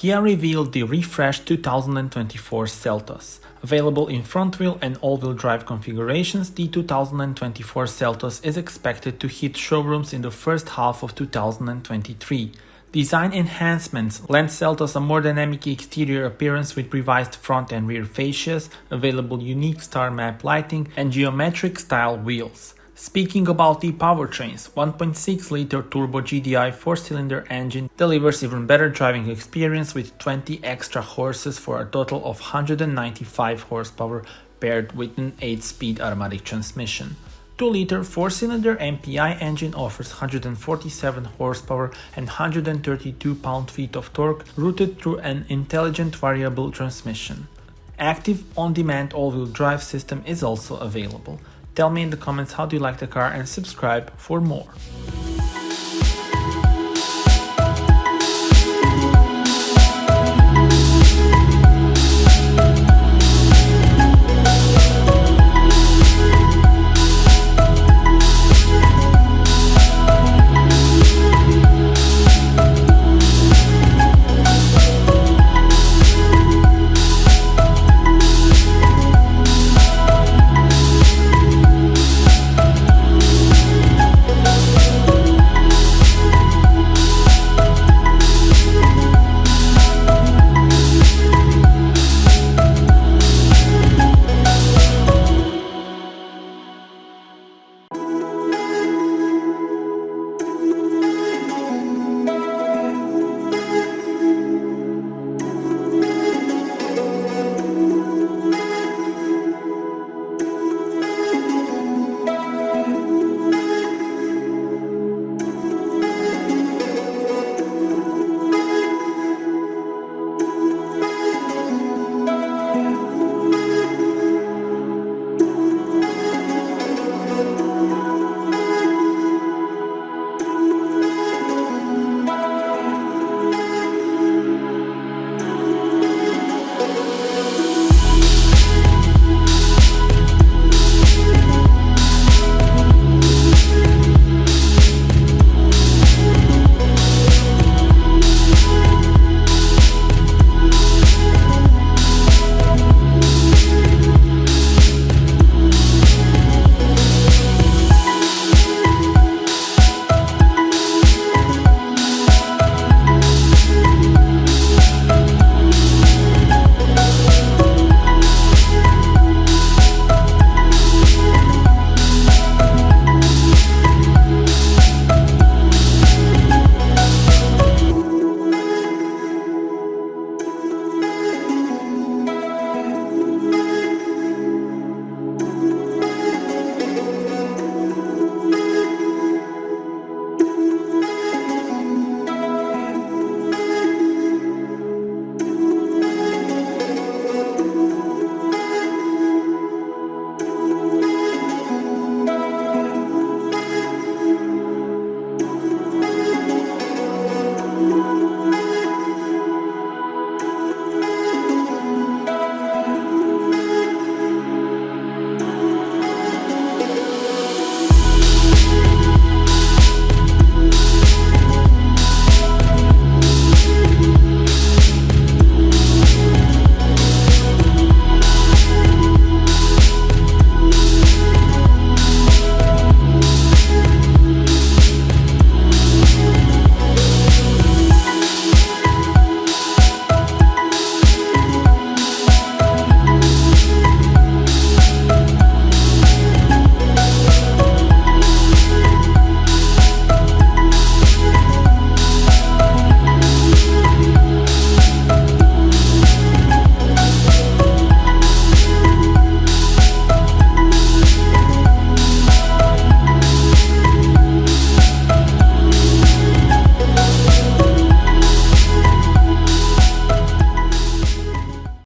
Kia revealed the refreshed 2024 Seltos. Available in front-wheel and all-wheel drive configurations, the 2024 Seltos is expected to hit showrooms in the first half of 2023. Design enhancements lend Seltos a more dynamic exterior appearance with revised front and rear fascias, available unique star map lighting, and geometric style wheels. Speaking about the powertrains, 1.6-liter turbo-GDI 4-cylinder engine delivers even better driving experience with 20 extra horses for a total of 195 horsepower paired with an 8-speed automatic transmission. 2-liter 4-cylinder MPI engine offers 147 horsepower and 132 pound-feet of torque routed through an intelligent variable transmission. Active on-demand all-wheel drive system is also available. Tell me in the comments how do you like the car and subscribe for more.